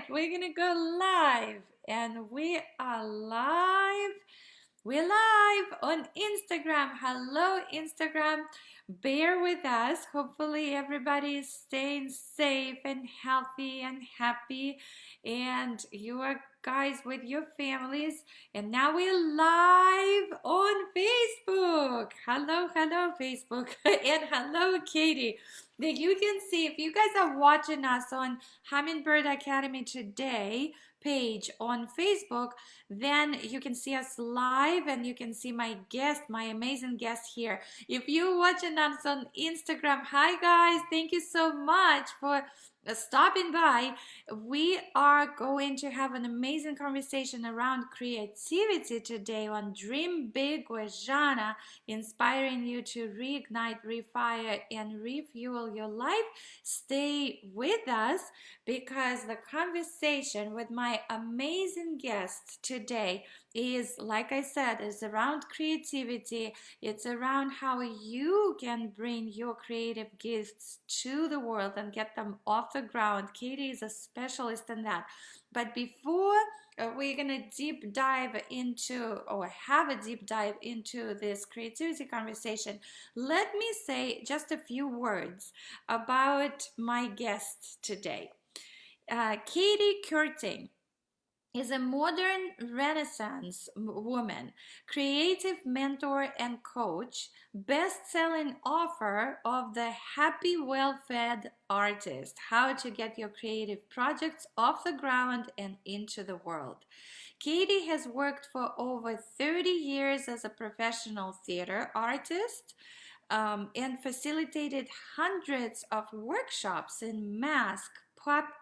right, we're gonna go live, and we are live. We're live on Instagram. Hello, Instagram. Bear with us. Hopefully, everybody is staying safe and healthy and happy, and you are guys with your families. And now we're live on Facebook. Hello, Facebook, and hello, Katie. That you can see if you guys are watching us on Hummingbird Academy today page on Facebook, then you can see us live and you can see my guest, my amazing guest here. If you're watching us on Instagram, hi guys, thank you so much for stopping by. We are going to have an amazing conversation around creativity today on Dream Big with Zhanna, inspiring you to reignite, refire, and refuel your life. Stay with us because the conversation with my amazing guest today is, like I said, is around creativity. It's around how you can bring your creative gifts to the world and get them off the ground. Katie is a specialist in that. But before we're gonna deep dive into, or have a deep dive into, this creativity conversation, let me say just a few words about my guest today. Katie Curtin is a modern Renaissance woman, creative mentor and coach, best-selling author of The Happy Well-Fed Artist: How to Get Your Creative Projects Off the Ground and Into the World. Katie has worked for over 30 years as a professional theater artist, and facilitated hundreds of workshops in mask,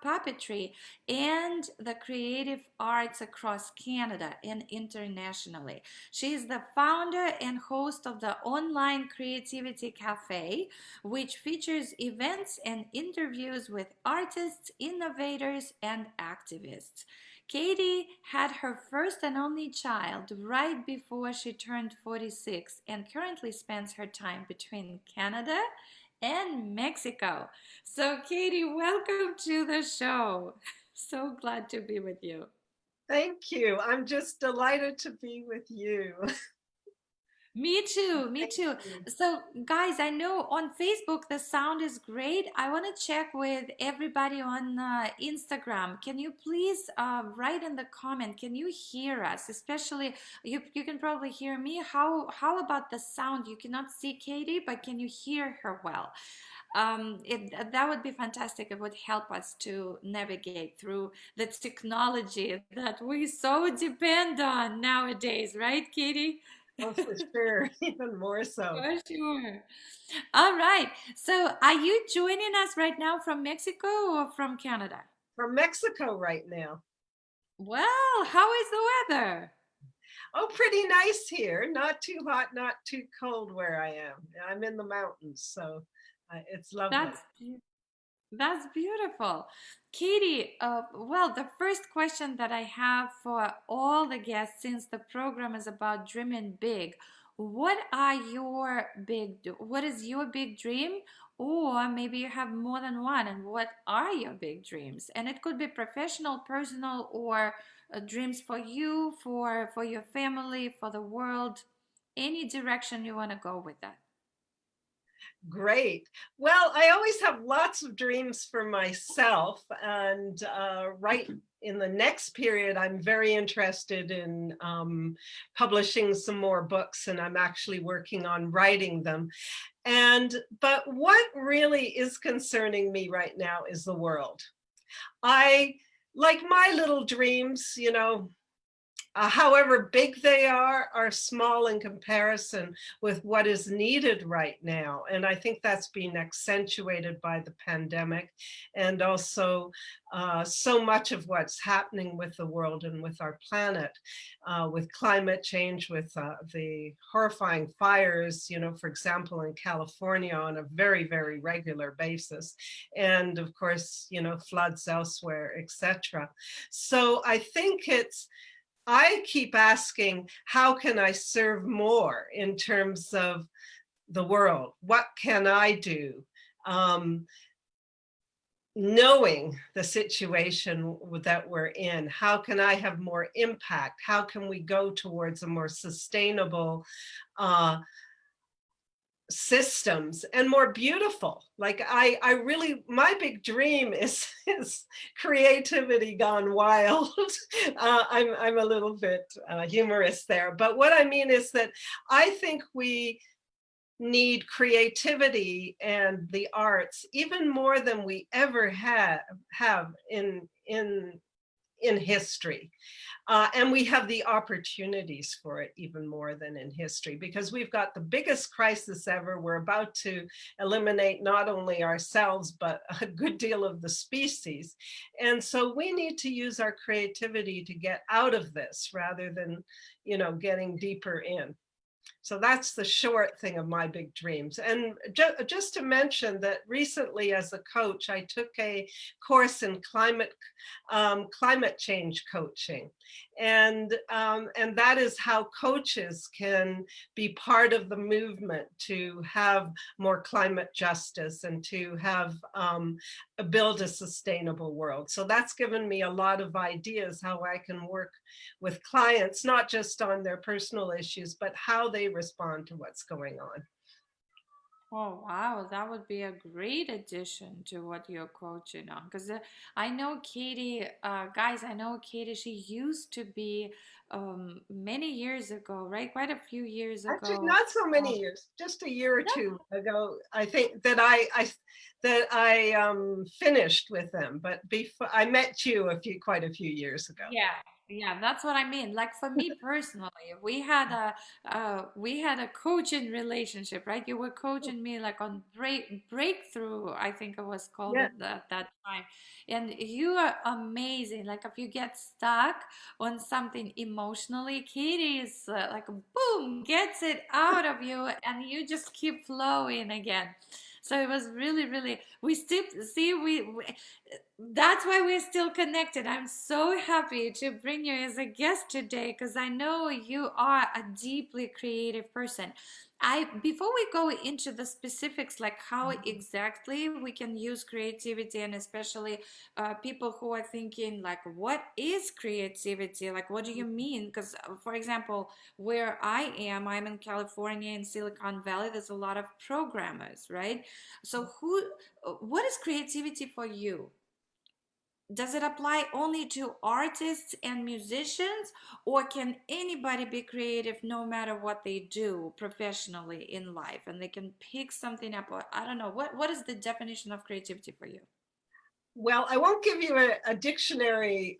puppetry, and the creative arts across Canada and internationally. She is the founder and host of the online Creativity Café, which features events and interviews with artists, innovators, and activists. Katie had her first and only child right before she turned 46 and currently spends her time between Canada and Mexico. So, Katie, welcome to the show. So glad to be with you. Thank you. I'm just delighted to be with you. Me too, me Thank too. you. So, guys, I know on Facebook the sound is great. I want to check with everybody on Instagram. Can you please write in the comment? Can you hear us? Especially, you can probably hear me. How about the sound? You cannot see Katie, but can you hear her well? That would be fantastic. It would help us to navigate through the technology that we so depend on nowadays, right, Katie? Oh, for sure. Even more so. For sure. All right. So, are you joining us right now from Mexico or from Canada? From Mexico right now. Well, how is the weather? Oh, pretty nice here. Not too hot, not too cold where I am. I'm in the mountains, so it's lovely. That's that's beautiful. Katie, well, the first question that I have for all the guests, since the program is about dreaming big, what is your big dream? Or maybe you have more than one, and what are your big dreams? And it could be professional, personal, or dreams for you, for your family, for the world, any direction you want to go with that. Great. Well, I always have lots of dreams for myself. And right in the next period, I'm very interested in publishing some more books, and I'm actually working on writing them. But what really is concerning me right now is the world. I like my little dreams, however big they are small in comparison with what is needed right now. And I think that's being accentuated by the pandemic, and also so much of what's happening with the world and with our planet, with climate change, with the horrifying fires, for example, in California on a very, very regular basis. And of course, floods elsewhere, etc. So I think I keep asking, how can I serve more in terms of the world? What can I do? knowing the situation that we're in, how can I have more impact? How can we go towards a more sustainable uh, systems and more beautiful? Like I really, my big dream is creativity gone wild. I'm a little bit humorous there, but what I mean is that I think we need creativity and the arts even more than we ever have in history. And we have the opportunities for it even more than in history, because we've got the biggest crisis ever. We're about to eliminate not only ourselves, but a good deal of the species. And so we need to use our creativity to get out of this rather than, getting deeper in. So that's the short thing of my big dreams. And just to mention that recently as a coach, I took a course in climate change coaching. And that is how coaches can be part of the movement to have more climate justice and to have build a sustainable world. So that's given me a lot of ideas how I can work with clients, not just on their personal issues, but how they respond to what's going on. Oh, wow, that would be a great addition to what you're coaching on. Because I know Katie, guys, I know Katie, she used to be many years ago, right? Quite a few years Actually, ago. not so Um, many years, just a year or no, two ago, I think that I finished with them. But before I met you quite a few years ago. yeah, yeah, that's what I mean. Like for me personally, we had a coaching relationship, right? You were coaching me like on breakthrough, I think it was called Yeah. at that time. And you are amazing. Like if you get stuck on something emotionally, Katie is like boom, gets it out of you, and you just keep flowing again. So it was really, really. We still see we that's why we're still connected. I'm so happy to bring you as a guest today because I know you are a deeply creative person. I before we go into the specifics, like how exactly we can use creativity, and especially people who are thinking like, what is creativity? Like, what do you mean? Because, for example, where I am, I'm in California in Silicon Valley. There's a lot of programmers, right? So, what is creativity for you? Does it apply only to artists and musicians, or can anybody be creative no matter what they do professionally in life, and they can pick something up? Or I don't know, what is the definition of creativity for you? Well, I won't give you a dictionary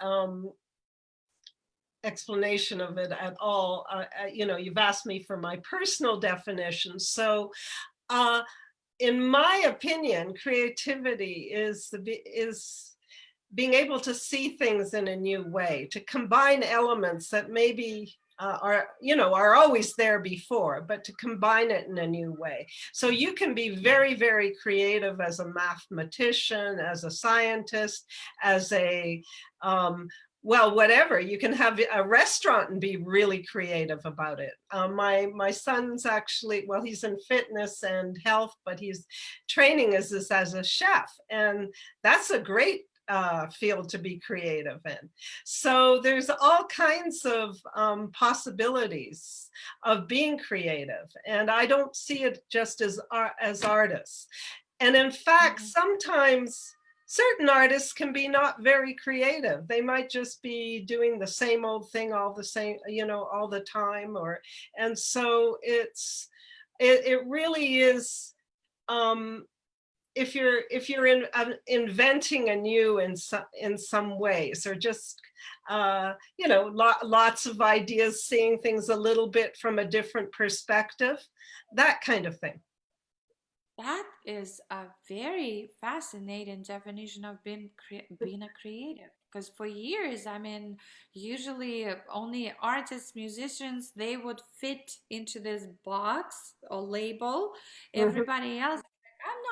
explanation of it at all. You've asked me for my personal definition. So, uh, in my opinion, creativity is being able to see things in a new way, to combine elements that maybe are always there before, but to combine it in a new way. So you can be very, very creative as a mathematician, as a scientist, as a well, whatever. You can have a restaurant and be really creative about it. My son's actually, well, he's in fitness and health, but he's training as a chef, and that's a great field to be creative in. So there's all kinds of possibilities of being creative, and I don't see it just as artists. And in fact, Mhm. sometimes certain artists can be not very creative. They might just be doing the same old thing all the same, all the time. And so it really is, um, if you're inventing anew in some ways, or just lots of ideas, seeing things a little bit from a different perspective, that kind of thing. That is a very fascinating definition of being a creative. Because for years, I mean, usually only artists, musicians, they would fit into this box or label. Mhm. Everybody else,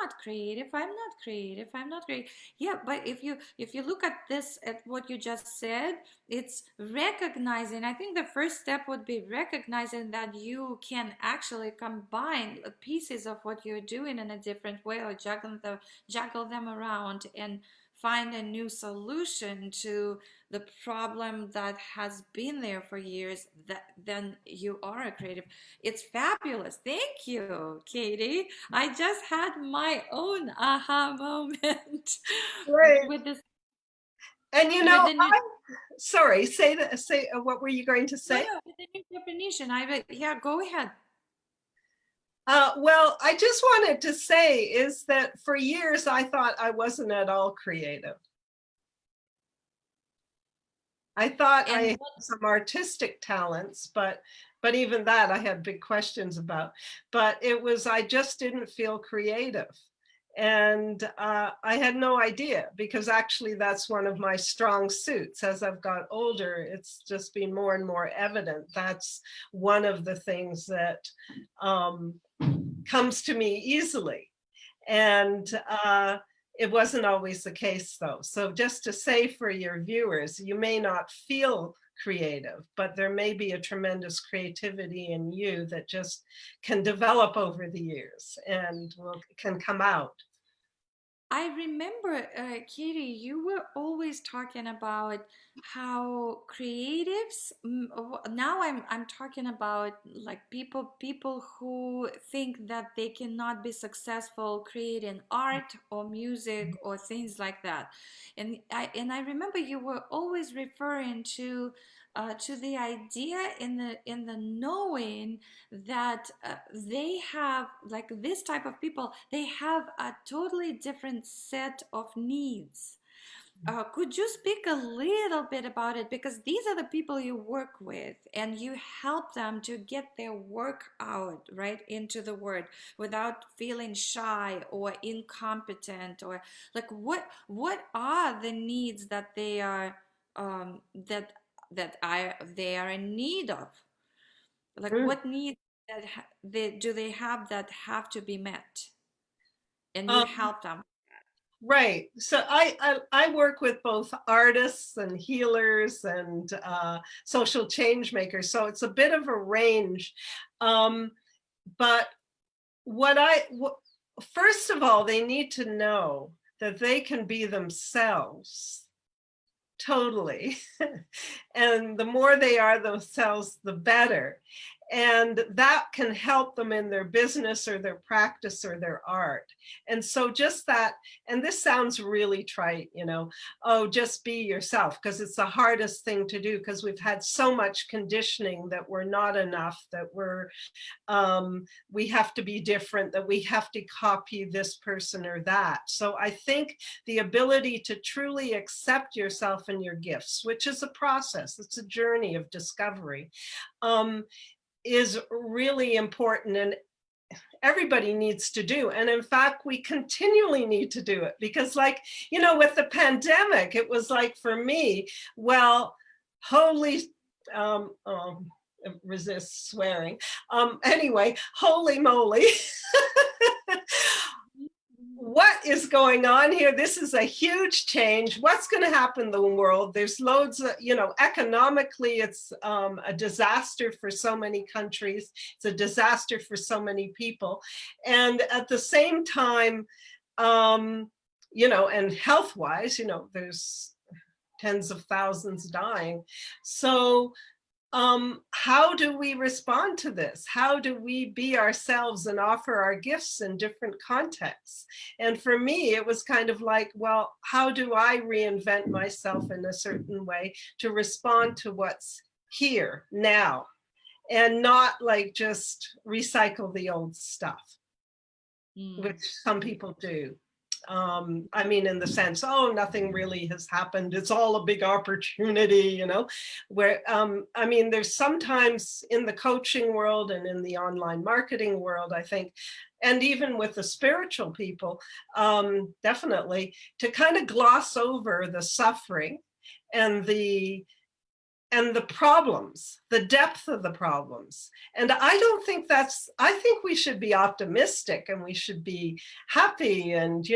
not creative, I'm not creative, I'm not creative. Yeah, but if you look at this, at what you just said, it's recognizing. I think the first step would be recognizing that you can actually combine pieces of what you're doing in a different way, or juggle them around and find a new solution to the problem that has been there for years. That then you are a creative. It's fabulous. Thank you, Katie. I just had my own aha moment Right. with this, And you with know, the new. sorry, say that, say, what were you going to No, say? no, with the new definition. Yeah, go ahead. Well, I just wanted to say is that for years I thought I wasn't at all creative. I thought I And had some artistic talents, but even that I had big questions about. But it was, I just didn't feel creative. And I had no idea, because actually that's one of my strong suits. As I've got older, it's just been more and more evident. That's one of the things that comes to me easily. And it wasn't always the case, though. So just to say for your viewers, you may not feel creative, but there may be a tremendous creativity in you that just can develop over the years and can come out. I remember, Katie, you were always talking about how creatives. Now I'm talking about like people who think that they cannot be successful creating art or music or things like that, and I remember you were always referring to the idea in the knowing that they have, like, this type of people, they have a totally different set of needs. Could you speak a little bit about it? Because these are the people you work with, and you help them to get their work out right into the word without feeling shy or incompetent, or like what are the needs that they are they are in need of? Like, Mm. what needs they have that have to be met, and you Um, help them. right. So I work with both artists and healers and social change makers. So it's a bit of a range. Um, but first of all, they need to know that they can be themselves totally. And the more they are themselves, the better. And that can help them in their business or their practice or their art. And so just that, and this sounds really trite, oh, just be yourself, because it's the hardest thing to do, because we've had so much conditioning that we're not enough, that we have to be different, that we have to copy this person or that. So I think the ability to truly accept yourself and your gifts, which is a process, it's a journey of discovery, is really important, and everybody needs to do. And in fact, we continually need to do it, because, like, with the pandemic, it was like, for me, well, holy, resist swearing. Anyway, holy moly. What is going on here? This is a huge change. What's going to happen in the world? There's loads of, economically, it's a disaster for so many countries. It's a disaster for so many people. And at the same time, and health-wise, there's tens of thousands dying. So how do we respond to this? How do we be ourselves and offer our gifts in different contexts? And for me, it was kind of like, well, how do I reinvent myself in a certain way to respond to what's here now, and not like just recycle the old stuff, which Mm. some people do. I mean, in the sense, oh, nothing really has happened, it's all a big opportunity, where, I mean, there's sometimes in the coaching world and in the online marketing world, I think, and even with the spiritual people, definitely, to kind of gloss over the suffering and the and the problems, the depth of the problems. And I don't think I think we should be optimistic and we should be happy and,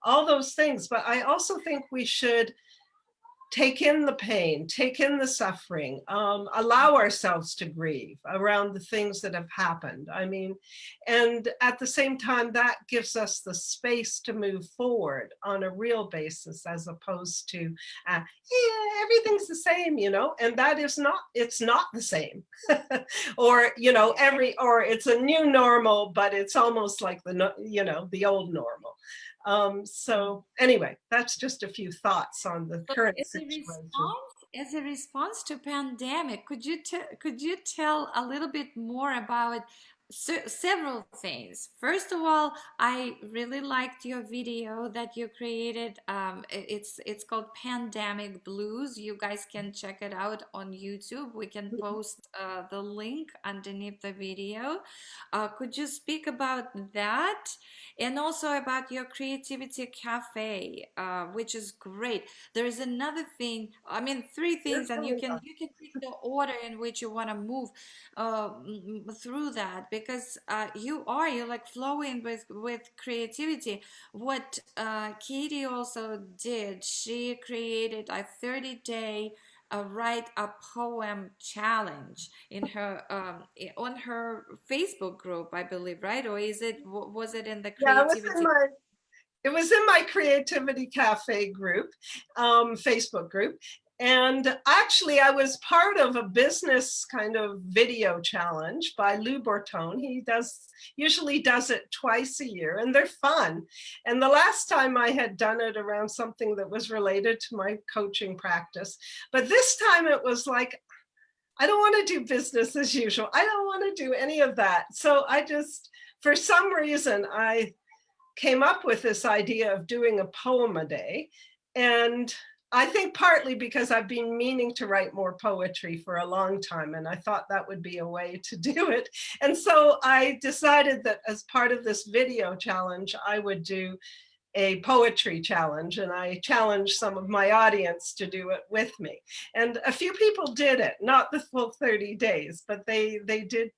all those things. But I also think we should take in the pain, take in the suffering, allow ourselves to grieve around the things that have happened. I mean, and at the same time, that gives us the space to move forward on a real basis, as opposed to, yeah, everything's the same, and that is not, it's not the same. Or, or it's a new normal, but it's almost like the old normal. So anyway, that's just a few thoughts on the So current situation. as a response to pandemic, could you tell a little bit more about several things? First of all, I really liked your video that you created. It's called Pandemic Blues. You guys can check it out on YouTube. We can post the link underneath the video. Could you speak about that? And also about your Creativity Cafe, which is great. There is another thing, I mean, three things, and you can pick the order in which you want to move through that, because you're like flowing with creativity. What Katie also did, she created a 30-day write a poem challenge in her on her Facebook group, I believe, right? Or was it in the Yeah, creativity? it was in my Creativity Cafe group, Facebook group. And actually, I was part of a business kind of video challenge by Lou Bortone. He usually does it twice a year, and they're fun. And the last time I had done it around something that was related to my coaching practice. But this time it was like, I don't want to do business as usual. I don't want to do any of that. So for some reason, I came up with this idea of doing a poem a day. And I think partly because I've been meaning to write more poetry for a long time, and I thought that would be a way to do it. And so I decided that as part of this video challenge, I would do a poetry challenge, and I challenged some of my audience to do it with me. And a few people did it, not the full 30 days, but they did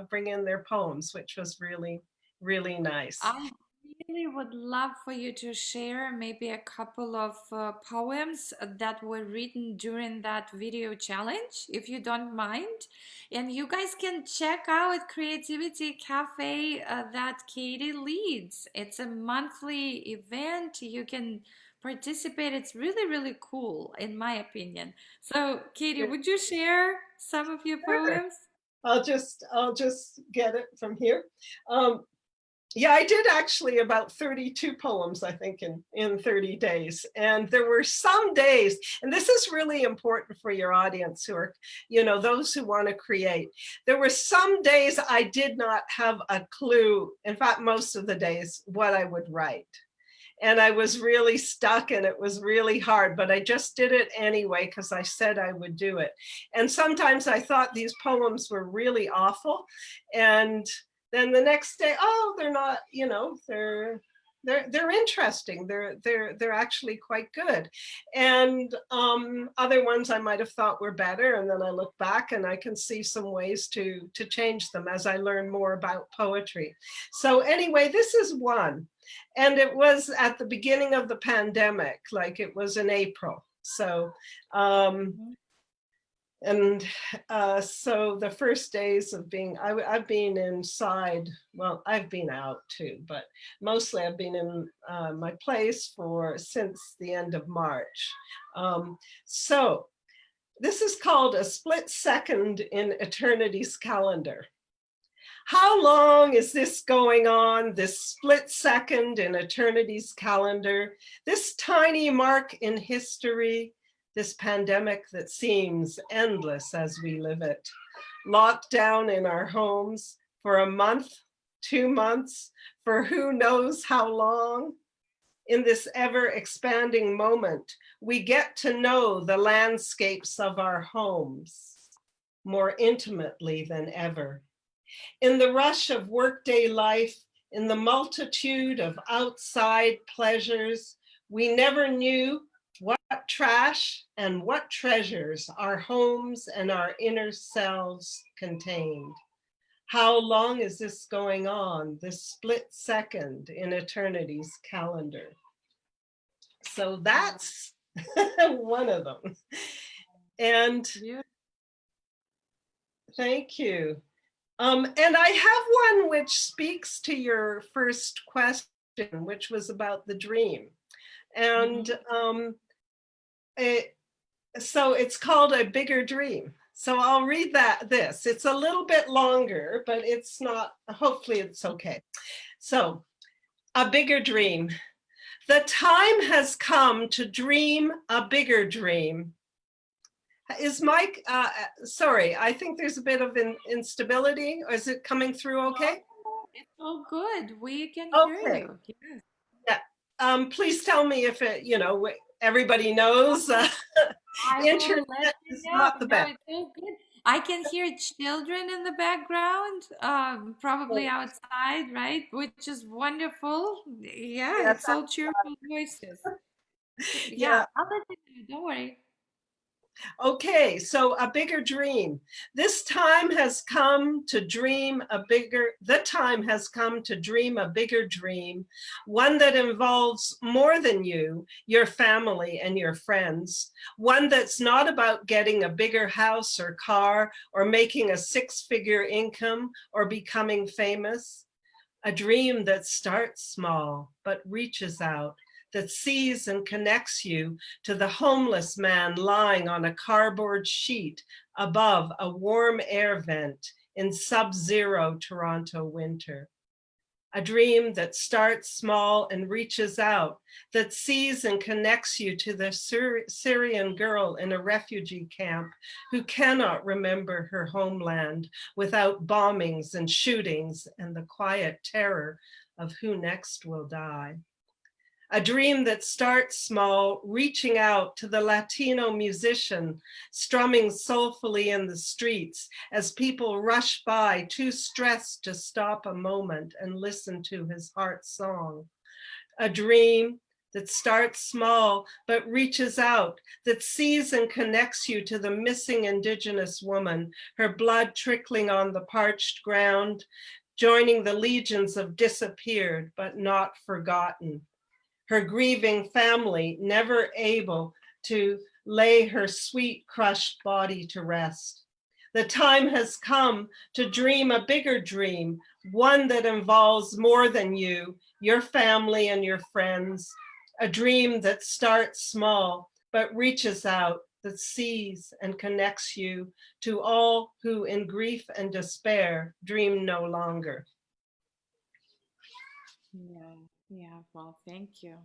bring in their poems, which was really, really nice. I really would love for you to share maybe a couple of poems that were written during that video challenge, if you don't mind. And you guys can check out Creativity Cafe that Katie leads. It's a monthly event. You can participate. It's really, really cool, in my opinion. So, Katie, would you share some of your Sure. poems? I'll just get it from here. Um, Yeah, I did actually about 32 poems, I think, in 30 days. And there were some days, and this is really important for your audience who are, those who want to create. There were some days I did not have a clue, in fact, most of the days, what I would write. And I was really stuck and it was really hard, but I just did it anyway because I said I would do it. And sometimes I thought these poems were really awful. And then the next day, oh, they're not, they're interesting. They're actually quite good. And other ones I might have thought were better. And then I look back and I can see some ways to change them as I learn more about poetry. So anyway, this is one. And it was at the beginning of the pandemic, like it was in April. So, Mhm. and so the first days of I've been inside, well, I've been out too, but mostly I've been in my place since the end of March. So this is called A Split Second in Eternity's Calendar. How long is this going on, this split second in eternity's calendar, this tiny mark in history, this pandemic that seems endless as we live it, locked down in our homes for a month, 2 months, for who knows how long? In this ever expanding moment, we get to know the landscapes of our homes more intimately than ever. In the rush of workday life, in the multitude of outside pleasures, we never knew what trash and what treasures our homes and our inner selves contained. How long is this going on, this split second in eternity's calendar? So Wow. that's one of them. And Beautiful. thank you. And I have one which speaks to your first question, which was about the dream. And Mhm. it, so it's called A Bigger Dream. So I'll read this. It's a little bit longer, but it's not, hopefully it's okay. So, A Bigger Dream. The time has come to dream a bigger dream. Is Mike, sorry, I think there's a bit of instability. Or is it coming through okay? It's all good. We can hear Okay, you. Yes. yeah. Please tell me if it, everybody knows I will let internet you is know. not the No, best. it's all good. I can hear children in the background, probably outside, right? Which is wonderful. Yeah, Yes, it's all cheerful voices. Yeah, yeah. I'll let you know. Don't worry. Okay, so a bigger dream. This time has come to dream a bigger, the time has come to dream a bigger dream, one that involves more than you, your family, and your friends. One that's not about getting a bigger house or car or making a six-figure income or becoming famous. A dream that starts small but reaches out, that sees and connects you to the homeless man lying on a cardboard sheet above a warm air vent in sub-zero Toronto winter. A dream that starts small and reaches out, that sees and connects you to the Syrian girl in a refugee camp who cannot remember her homeland without bombings and shootings and the quiet terror of who next will die. A dream that starts small, reaching out to the Latino musician, strumming soulfully in the streets as people rush by, too stressed to stop a moment and listen to his heart song. A dream that starts small but reaches out, that sees and connects you to the missing Indigenous woman, her blood trickling on the parched ground, joining the legions of disappeared but not forgotten, her grieving family never able to lay her sweet crushed body to rest. The time has come to dream a bigger dream, one that involves more than you, your family and your friends, a dream that starts small but reaches out, that sees and connects you to all who in grief and despair dream no longer. Yeah, yeah. Well, thank you.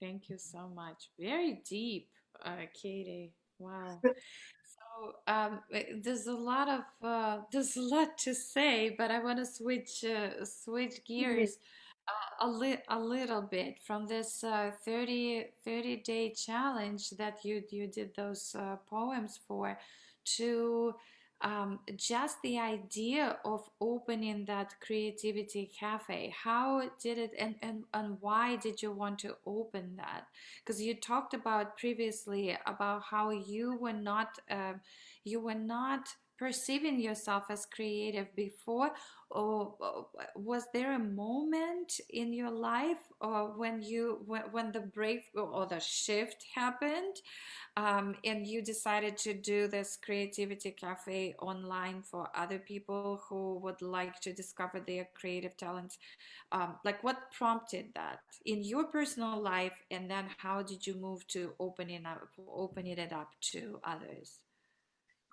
Thank you so much. Very deep, Katie. Wow. So, there's a lot of there's a lot to say, but I want to switch gears a little bit from this 30-day challenge that you did those poems for to just the idea of opening that creativity cafe. How did it and why did you want to open that? Because you talked about previously about how you were not perceiving yourself as creative before, or was there a moment in your life when the break or the shift happened, and you decided to do this creativity cafe online for other people who would like to discover their creative talents? Like, what prompted that in your personal life, and then how did you move to opening it up to others?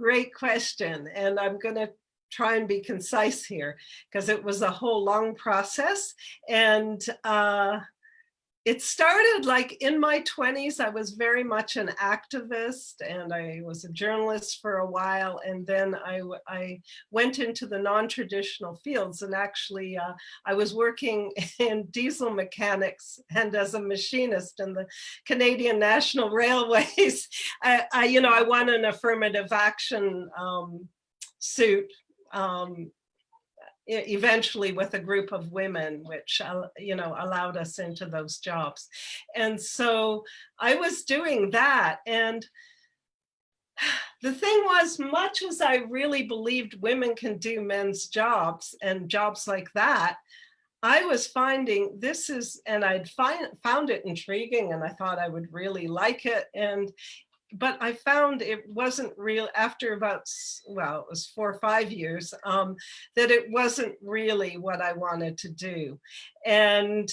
Great question. And I'm going to try and be concise here because it was a whole long process. And it started like in my 20s. I was very much an activist and I was a journalist for a while. And then I went into the non-traditional fields, and actually I was working in diesel mechanics and as a machinist in the Canadian National Railways. I won an affirmative action suit um, eventually with a group of women, which, you know, allowed us into those jobs. And so I was doing that. And the thing was, much as I really believed women can do men's jobs and jobs like that, I was finding this is, and found it intriguing, and I thought I would really like it. But I found it wasn't real after about, well, it was 4 or 5 years, that it wasn't really what I wanted to do. And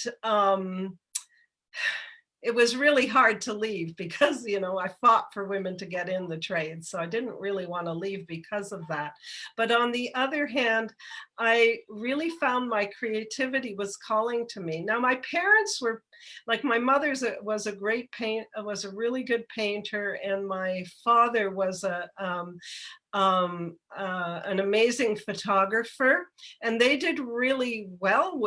it was really hard to leave because, you know, I fought for women to get in the trade. So I didn't really want to leave because of that. But on the other hand, I really found my creativity was calling to me. Now, my parents were like, my mother's was a great was a really good painter. And my father was an amazing photographer. And they did really well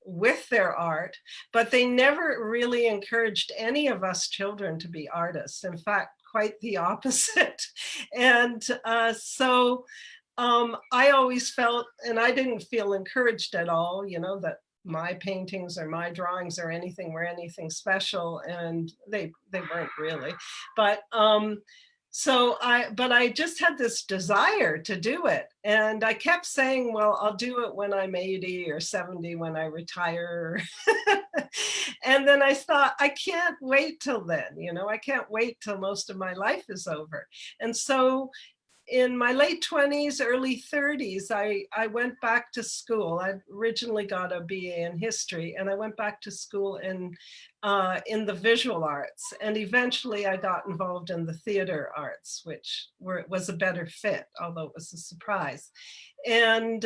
with their art, but they never really encouraged any of us children to be artists. In fact, quite the opposite. And I always felt, and I didn't feel encouraged at all, you know, that my paintings or my drawings or anything were anything special, and they weren't really. But but I just had this desire to do it. And I kept saying, well, I'll do it when I'm 80 or 70, when I retire. And then I thought, I can't wait till then, you know, I can't wait till most of my life is over. And so in my late 20s, early 30s, I went back to school. I originally got a BA in history, and I went back to school in the visual arts. And eventually I got involved in the theater arts, which was a better fit, although it was a surprise. And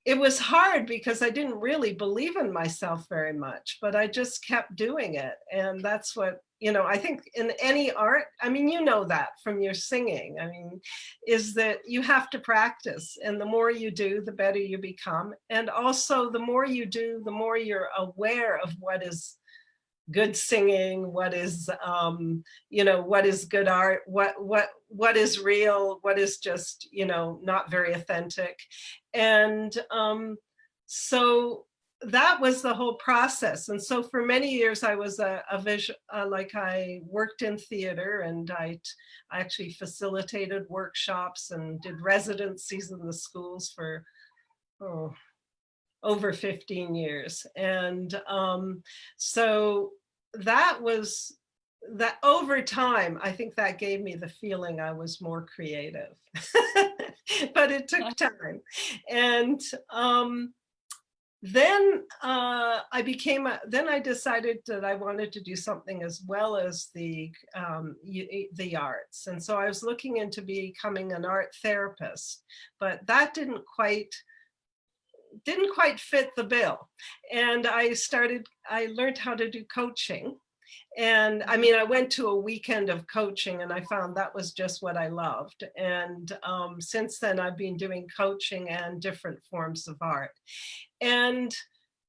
it was hard because I didn't really believe in myself very much, but I just kept doing it. And that's what, you know, I think in any art, I mean, you know that from your singing, I mean, is that you have to practice. And the more you do, the better you become. And also the more you do, the more you're aware of what is good singing, what is, you know, what is good art, what is real, what is just, you know, not very authentic. And so that was the whole process. And so for many years I was a visual, like I worked in theater, and I actually facilitated workshops and did residencies in the schools for, over 15 years. And so that was that. Over time, I think that gave me the feeling I was more creative. But it took time. And then then I decided that I wanted to do something as well as the arts. And so I was looking into becoming an art therapist, but that didn't quite fit the bill. And I learned how to do coaching. And I mean, I went to a weekend of coaching, and I found that was just what I loved. And since then, I've been doing coaching and different forms of art. And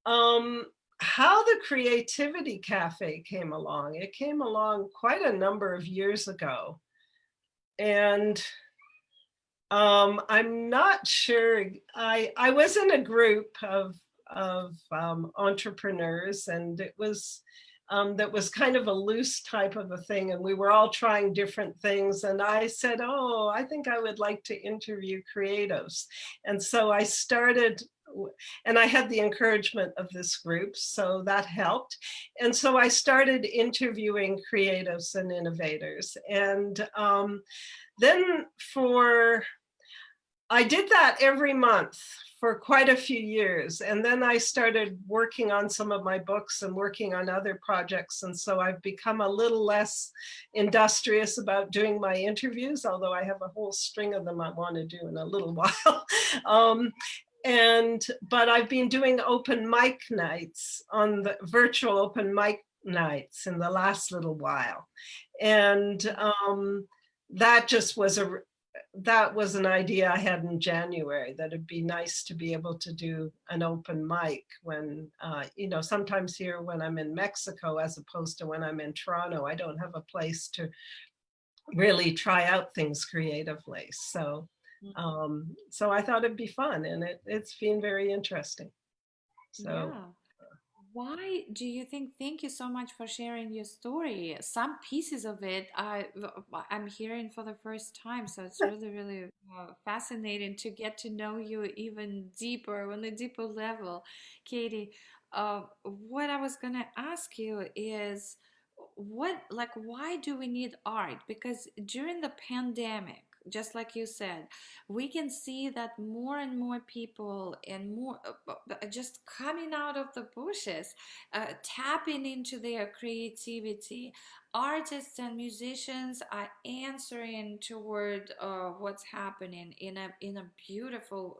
how the Creativity Café came along, it came along quite a number of years ago. And I'm not sure. I was in a group of entrepreneurs, and it was that was kind of a loose type of a thing, and we were all trying different things. And I said, oh, I think I would like to interview creatives. And so I started, and I had the encouragement of this group, so that helped. And so I started interviewing creatives and innovators. And then I did that every month for quite a few years. And then I started working on some of my books and working on other projects. And so I've become a little less industrious about doing my interviews, although I have a whole string of them I want to do in a little while. But I've been doing open mic nights, on the virtual open mic nights, in the last little while. And that just was an idea I had in January, that it'd be nice to be able to do an open mic when, you know, sometimes here when I'm in Mexico, as opposed to when I'm in Toronto, I don't have a place to really try out things creatively. So So I thought it'd be fun, and it's been very interesting. So Yeah. Why do you think? Thank you so much for sharing your story. Some pieces of it I'm hearing for the first time, so it's really, really fascinating to get to know you even deeper on a deeper level, Katie. What I was gonna ask you is, why do we need art? Because during the pandemic, just like you said, we can see that more and more people and more just coming out of the bushes, tapping into their creativity. Artists and musicians are answering toward what's happening in a beautiful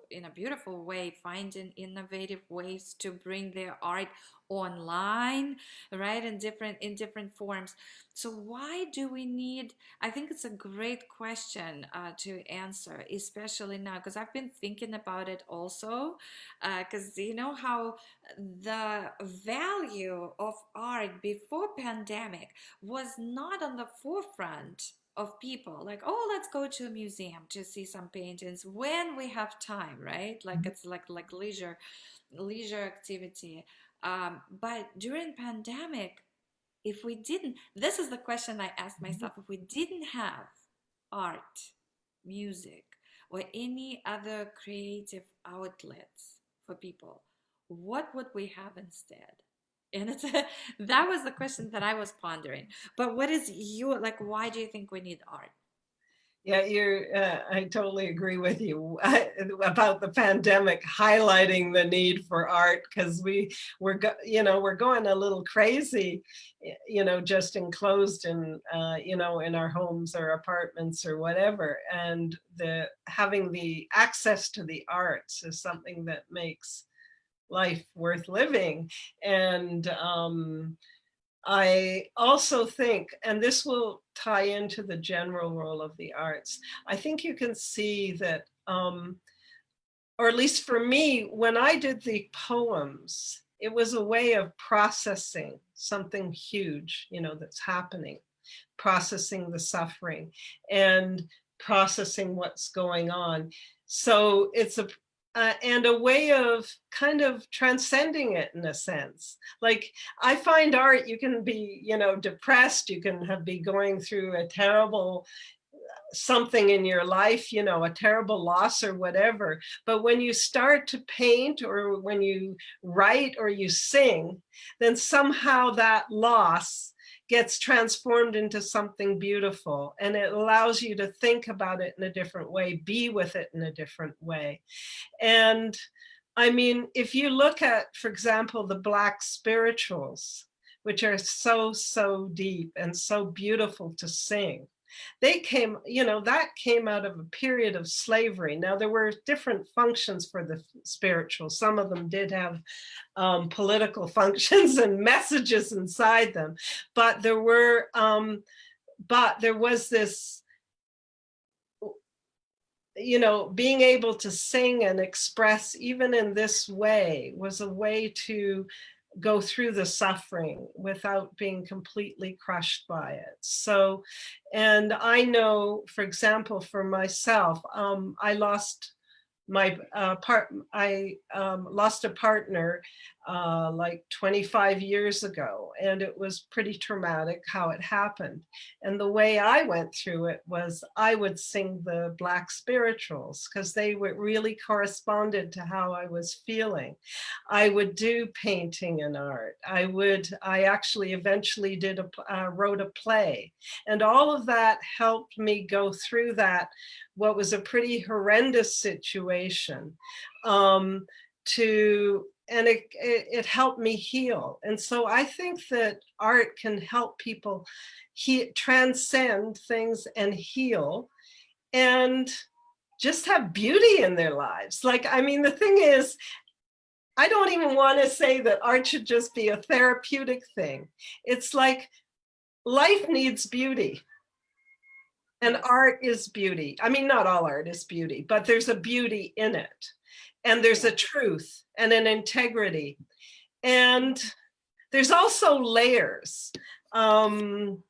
way, finding innovative ways to bring their art online, right, in different forms. So why do we need, I think it's a great question to answer, especially now, because I've been thinking about it also. Because you know how the value of art before pandemic was not on the forefront of people, like, oh, let's go to a museum to see some paintings when we have time, right? Like it's like leisure activity. But during pandemic, if we didn't, this is the question I asked myself, if we didn't have art, music, or any other creative outlets for people, what would we have instead? And that was the question that I was pondering. But what is your, like, why do you think we need art? yeah, I totally agree with you about the pandemic highlighting the need for art, because we're going a little crazy, just enclosed in, in our homes or apartments or whatever. And the having the access to the arts is something that makes life worth living. And I also think, and this will tie into the general role of the arts, I think you can see that, or at least for me, when I did the poems, it was a way of processing something huge, that's happening, processing the suffering and processing what's going on. So it's and a way of kind of transcending it in a sense. Like, I find art, you can be, depressed, you can be going through a terrible something in your life, a terrible loss or whatever. But when you start to paint, or when you write or you sing, then somehow that loss gets transformed into something beautiful, and it allows you to think about it in a different way, be with it in a different way. And I mean, if you look at, for example, the Black spirituals, which are so, so deep and so beautiful to sing, they came, that came out of a period of slavery. Now, there were different functions for the spiritual. Some of them did have political functions and messages inside them, but there was this, being able to sing and express even in this way was a way to go through the suffering without being completely crushed by it. So, and I know, for example, for myself, I lost my I lost a partner like 25 years ago, and it was pretty traumatic how it happened. And the way I went through it was I would sing the Black spirituals, because they really corresponded to how I was feeling. I would do painting and art. I actually eventually wrote a play, and all of that helped me go through that, what was a pretty horrendous situation, and it helped me heal. And so I think that art can help people transcend things and heal, and just have beauty in their lives. Like, I mean, the thing is, I don't even want to say that art should just be a therapeutic thing. It's like life needs beauty. And Yes. art is beauty. I mean, not all art is beauty, but there's a beauty in it. And there's a Yeah. truth and an integrity. And there's also layers. Um,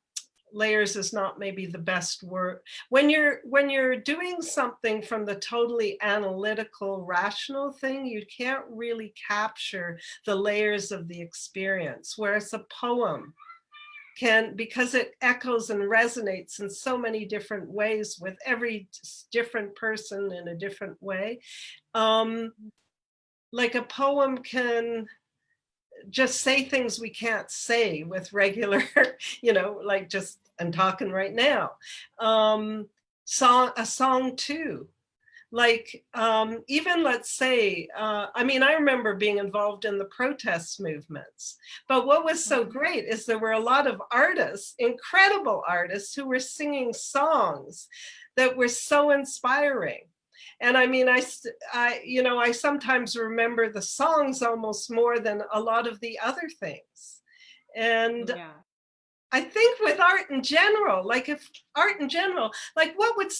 layers is not maybe the best word. When you're doing something from the totally analytical rational thing, you can't really capture the layers of the experience, whereas a poem can, because it echoes and resonates in so many different ways with every different person in a different way. um like a poem can just say things we can't say with regular, like just I'm talking right now. A song too. Like, even let's say, I mean, I remember being involved in the protest movements, but what was so Mhm. great is there were a lot of artists, incredible artists, who were singing songs that were so inspiring. And I mean, I sometimes remember the songs almost more than a lot of the other things. And Yeah. I think with art in general, like if art in general, like what would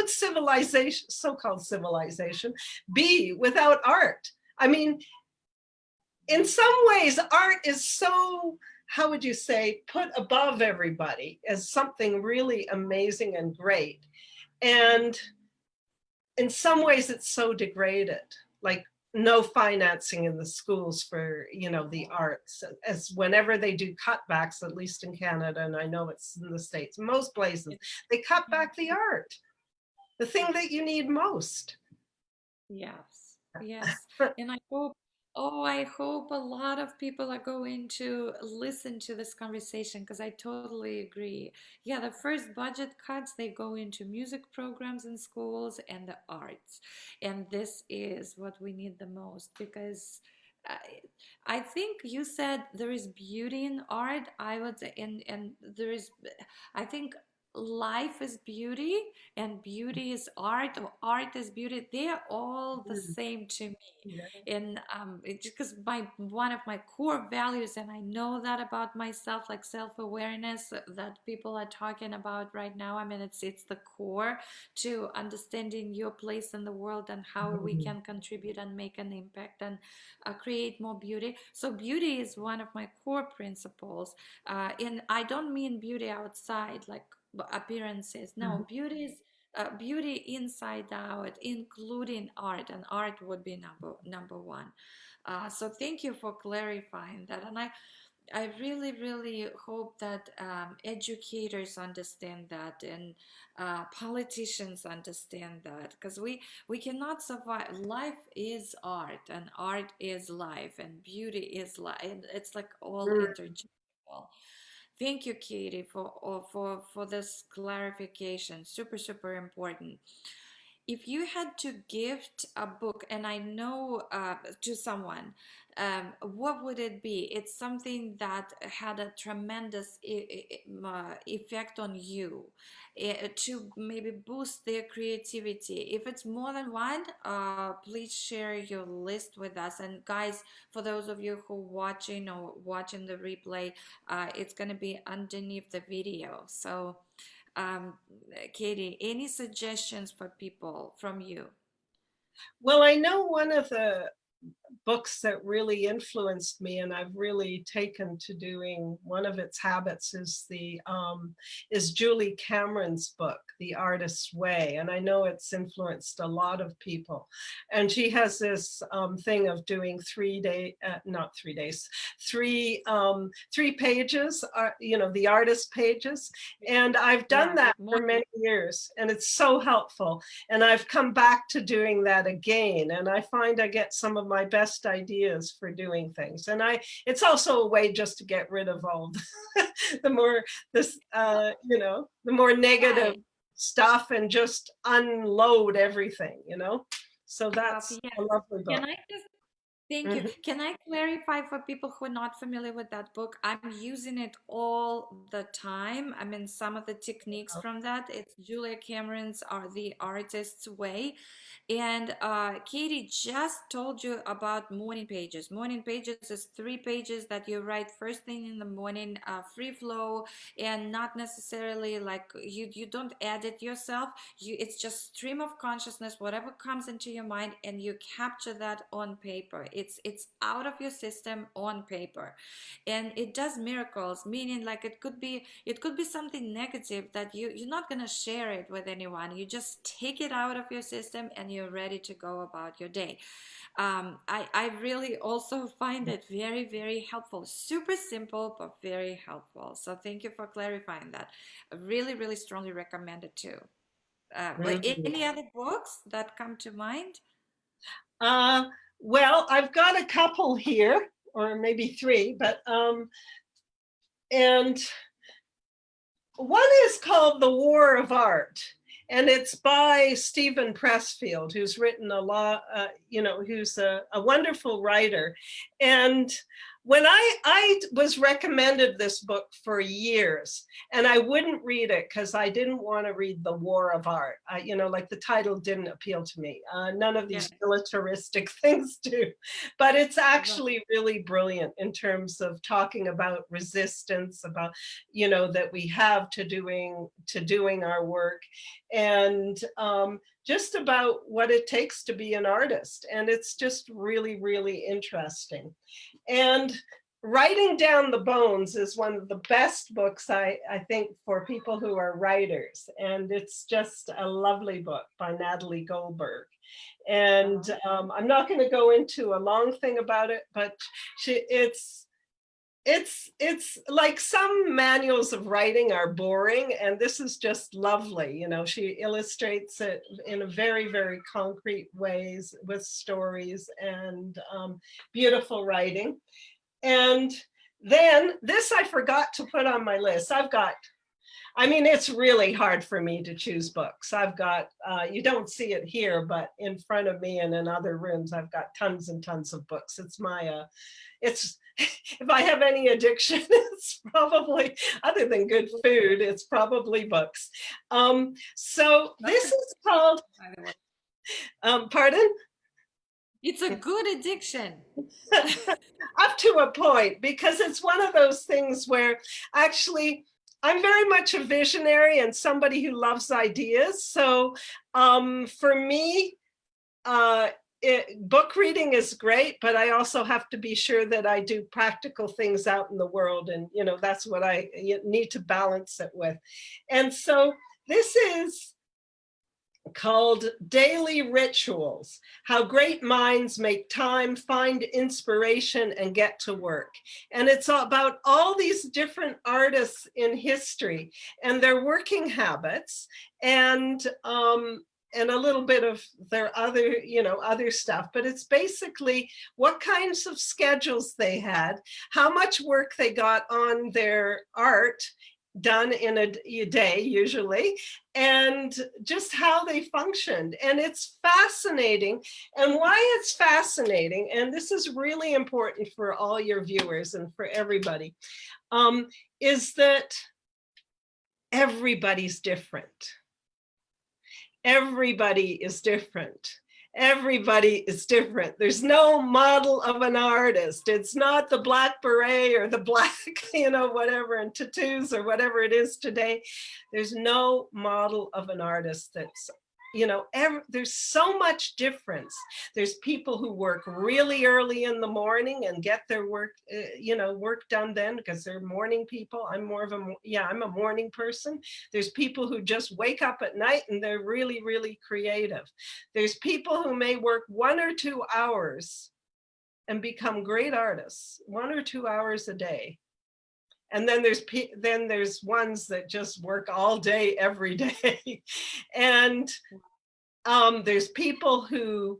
civilization, so-called civilization, be without art? I mean, in some ways, art is so, how would you say, put above everybody as something really amazing and great. And in some ways it's so degraded, like no financing in the schools for the arts, as whenever they do cutbacks, at least in Canada, and I know it's in the States, most places they cut back the art, the thing that you need most. Yes, yes. And I hope, oh, I hope a lot of people are going to listen to this conversation because I totally agree. Yeah, the first budget cuts, they go into music programs in schools and the arts. And this is what we need the most because I, I think you said there is beauty in art. I would say, and there is, I think life is beauty and beauty is art or art is beauty. They are all the Mm, same to me. yeah. And it's because my one of my core values, and I know that about myself, like self-awareness that people are talking about right now. I mean, it's the core to understanding your place in the world and how we Mhm. can contribute and make an impact and create more beauty. So beauty is one of my core principles. And I don't mean beauty outside, like appearances. No, Mhm. beauty is beauty inside out, including art, and art would be number one. So thank you for clarifying that, and I really really hope that educators understand that and politicians understand that because we cannot survive. Life is art, and art is life, and beauty is life. It's like all Mm. interchangeable. Thank you, Katie, for this clarification. Super, super important. If you had to gift a book, and I know to someone, what would it be? It's something that had a tremendous effect on you to maybe boost their creativity. If it's more than one, please share your list with us. And guys, for those of you who are watching or watching the replay, it's going to be underneath the video. So, um, Katie, any suggestions for people from you? Well, I know one of the books that really influenced me and I've really taken to doing one of its habits is Julie Cameron's book, The Artist's Way. And I know it's influenced a lot of people. And she has this thing of doing 3 day, not 3 days, three pages, the artist pages. And I've done Yeah, that more. for many years and it's so helpful. And I've come back to doing that again. And I find I get some of my best ideas for doing things. And it's also a way just to get rid of all the more the more negative Right. stuff and just unload everything. So that's Yes. a lovely Can book. I just Thank you. Mhm. Can I clarify for people who are not familiar with that book? I'm using it all the time. I mean, some of the techniques from that. It's Julia Cameron's Are the Artist's Way. And Katie just told you about morning pages. Morning pages is 3 pages that you write first thing in the morning, free flow, and not necessarily like you don't edit yourself. It's just stream of consciousness, whatever comes into your mind, and you capture that on paper. It's out of your system on paper, and it does miracles. Meaning, like it could be something negative that you're not gonna share it with anyone. You just take it out of your system, and you're ready to go about your day. I really also find it very, very helpful. Super simple, but very helpful. So thank you for clarifying that. I really, really strongly recommend it too. Mhm. Any other books that come to mind? Uh, well, I've got a couple here, or maybe three, but and one is called The War of Art, and it's by Stephen Pressfield, who's written a lot, who's a wonderful writer. And when I was recommended this book for years, and I wouldn't read it because I didn't want to read The War of Art. Like the title didn't appeal to me. None of Yeah, these militaristic things do, but it's right. actually really brilliant in terms of talking about resistance, about that we have to doing our work, and just about what it takes to be an artist. And it's just really, really interesting. And Writing Down the Bones is one of the best books, I think, for people who are writers. And it's just a lovely book by Natalie Goldberg. And Uh-huh. I'm not going to go into a long thing about it, but it's like some manuals of writing are boring, and this is just lovely. She illustrates it in a very, very concrete ways with stories, and beautiful writing. And then this I forgot to put on my list. It's really hard for me to choose books. I've got, you don't see it here, but in front of me and in other rooms, I've got tons and tons of books. It's, if I have any addiction, it's probably, other than good food, it's probably books. So That's this a is good called, addiction, by the way. pardon? It's a good addiction. Up to a point, because it's one of those things where actually I'm very much a visionary and somebody who loves ideas. So for me, book reading is great, but I also have to be sure that I do practical things out in the world. And, that's what I need to balance it with. And so this is called Daily Rituals: How Great Minds Make Time, Find Inspiration, and Get to Work. And it's about all these different artists in history and their working habits, and a little bit of their other stuff. But it's basically what kinds of schedules they had, how much work they got on their art done in a day usually, and just how they functioned. And it's fascinating. And why it's fascinating, and this is really important for all your viewers and for everybody, is that everybody's different. Everybody is different. Everybody is different. There's no model of an artist. It's not the black beret or the black, whatever, and tattoos or whatever it is today. There's no model of an artist that's, there's so much difference. There's people who work really early in the morning and get their work done then because they're morning people. I'm a morning person. There's people who just wake up at night and they're really, really creative. There's people who may work 1 or 2 hours and become great artists, 1 or 2 hours a day. And then there's ones that just work all day, every day. And there's people who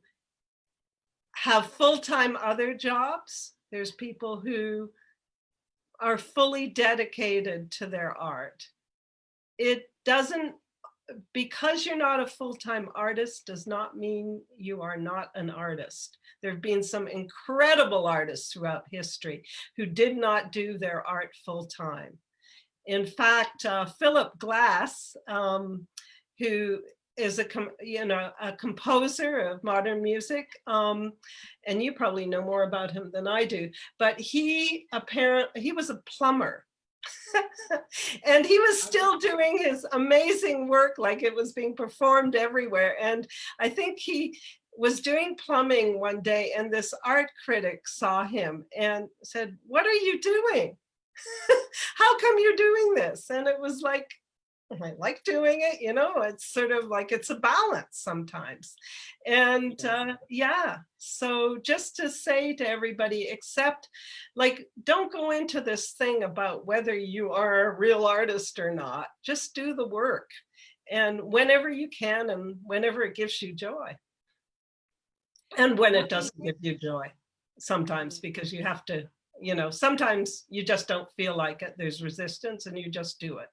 have full-time other jobs. There's people who are fully dedicated to their art. It doesn't, because you're not a full-time artist does not mean you are not an artist. There have been some incredible artists throughout history who did not do their art full-time. In fact, Philip Glass, who is a composer of modern music, and you probably know more about him than I do, but he was a plumber. And he was still doing his amazing work, like it was being performed everywhere. And I think was doing plumbing one day, and this art critic saw him and said, "What are you doing? How come you're doing this?" And it was like, I like doing it, you know, it's sort of like it's a balance sometimes. And Yes. yeah, so just to say to everybody, except like, don't go into this thing about whether you are a real artist or not, just do the work. And whenever you can, and whenever it gives you joy. And when it Okay. doesn't give you joy, sometimes, Yeah. because you have to, you know, sometimes you just don't feel like it. There's resistance and you just do it.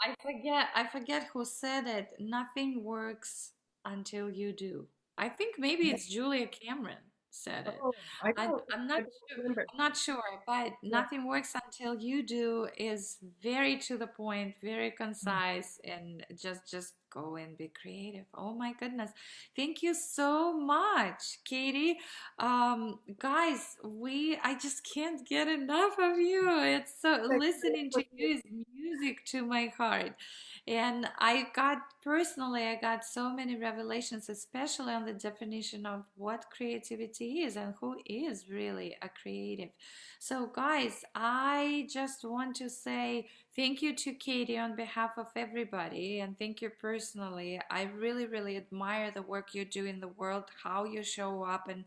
I forget who said it. Nothing works until you do. I think maybe it's Julia Cameron said it. Oh, I'm not I don't sure. remember. I'm not sure, but Yeah. nothing works until you do is very to the point, very concise, and just go and be creative. Oh my goodness. Thank you so much, Katie. Guys, I just can't get enough of you. It's so listening to you is music to my heart. And I got so many revelations, especially on the definition of what creativity is and who is really a creative. So, guys, I just want to say thank you to Katie on behalf of everybody, and thank you personally. I really, really admire the work you do in the world, how you show up, and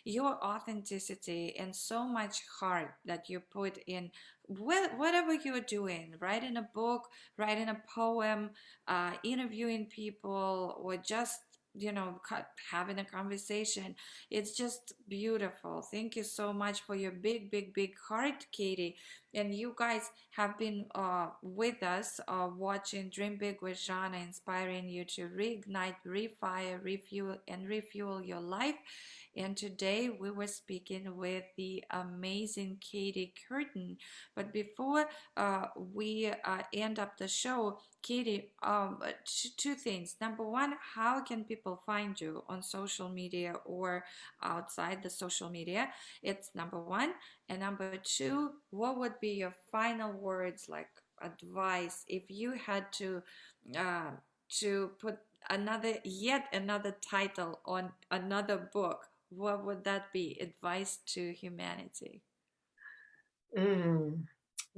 your authenticity, and so much heart that you put in whatever you're doing, writing a book, writing a poem, interviewing people, or just having a conversation. It's just beautiful. Thank you so much for your big, big, big heart, Katie. And you guys have been with us watching Dream Big with Zhanna, inspiring you to reignite, refire, refuel, and refuel your life. And today we were speaking with the amazing Katie Curtin. But before we end up the show, Katie, two things. Number one, how can people find you on social media or outside the social media? It's number one. And number two, what would be your final words, like advice, if you had uh, to put yet another title on another book? What would that be? Advice to humanity. Mm.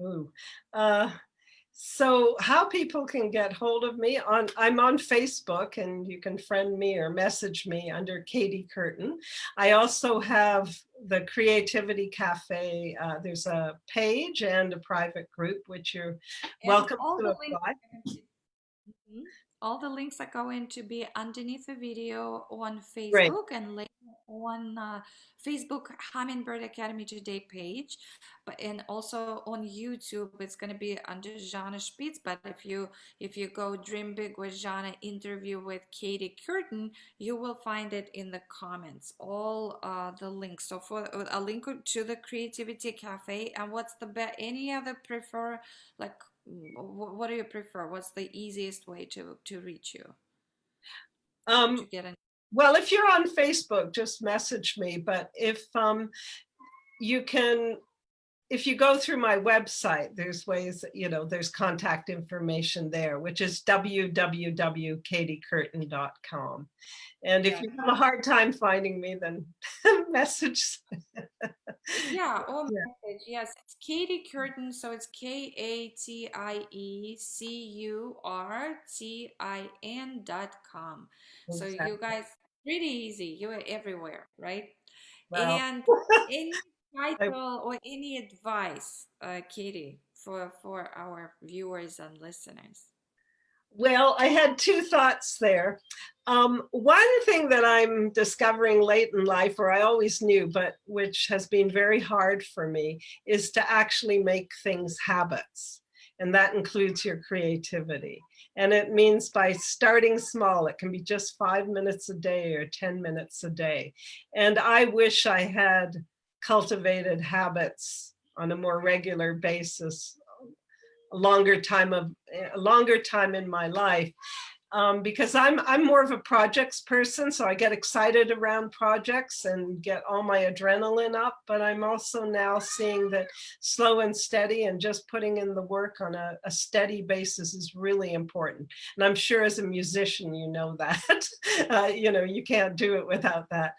Ooh. Uh, so how people can get hold of me I'm on Facebook, and you can friend me or message me under Katie Curtin. I also have the Creativity Cafe. There's a page and a private group, which you're And welcome all to the links apply. are going to Mhm. All the links are going to be underneath the video on Great. Facebook and later on Facebook Hummingbird Academy Today page, but and also on YouTube it's going to be under Zhanna Spitz. But if you go Dream Big with Zhanna interview with Katie Curtin, you will find it in the comments. All the links. So for a link to the Creativity Cafe, and what's the best? Any other prefer like what do you prefer? What's the easiest way to reach you to Um, get an? well, if you're on Facebook, just message me. But if you can if you go through my website, there's ways, you know, there's contact information there, which is www.katiecurtin.com. And if Yeah. you have a hard time finding me, then message. Yeah, or Yeah, message. Yes, it's Katie Curtin, so it's KATIECURTIN.com. So you exactly. guys, pretty easy. You are everywhere, right? Well, And any I, title or any advice, Katie, for our viewers and listeners? well, I had two thoughts there. One thing that I'm discovering late in life, or I always knew, but which has been very hard for me, is to actually make things habits. And that includes your creativity. And it means by starting small, it can be just 5 minutes a day or 10 minutes a day. And I wish I had cultivated habits on a more regular basis a longer time in my life. because I'm more of a projects person, so I get excited around projects and get all my adrenaline up. But I'm also now seeing that slow and steady and just putting in the work on a steady basis is really important. And I'm sure as a musician, you know that. You know, you can't do it without that.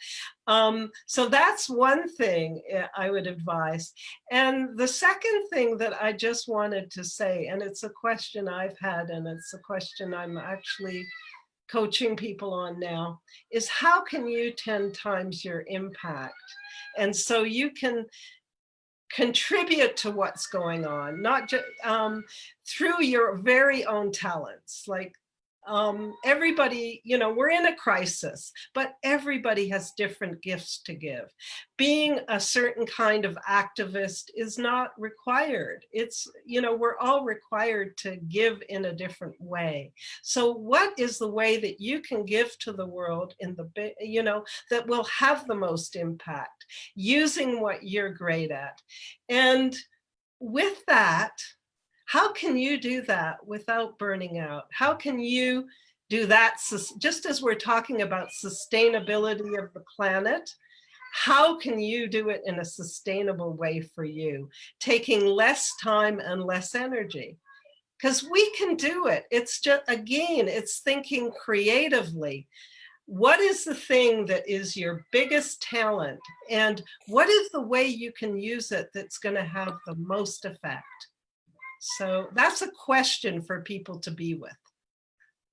So that's one thing I would advise. And the second thing that I just wanted to say, and it's a question I've had, and it's a question I'm actually coaching people on now, is how can you 10 times your impact? And so you can contribute to what's going on, not just through your very own talents. Like everybody, you know, we're in a crisis, but everybody has different gifts to give. Being a certain kind of activist is not required. It's, you know, we're all required to give in a different way. So what is the way that you can give to the world in the, you know, that will have the most impact using what you're great at? And with that, how can you do that without burning out? How can you do that, just as we're talking about sustainability of the planet, how can you do it in a sustainable way for you, taking less time and less energy? Because we can do it. It's just, again, it's thinking creatively. What is the thing that is your biggest talent? And what is the way you can use it that's going to have the most effect? So that's a question for people to be with.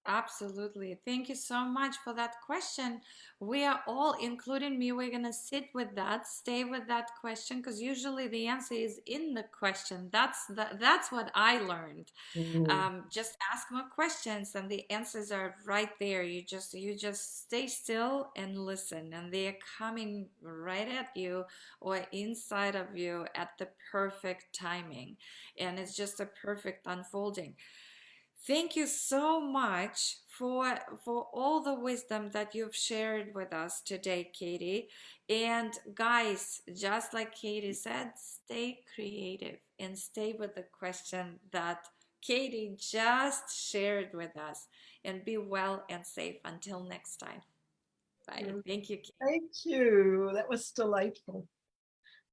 Absolutely. Thank you so much for that question. We are all, including me, we're going to sit with that, stay with that question, because usually the answer is in the question. That's what I learned. Mm. Just ask more questions and the answers are right there. You just stay still and listen, and they're coming right at you or inside of you at the perfect timing. And it's just a perfect unfolding. Thank you so much for all the wisdom that you've shared with us today, Katie. And guys, just like Katie said, stay creative and stay with the question that Katie just shared with us. And be well and safe until next time. Bye. Mm. Thank you, Katie. Thank you. That was delightful.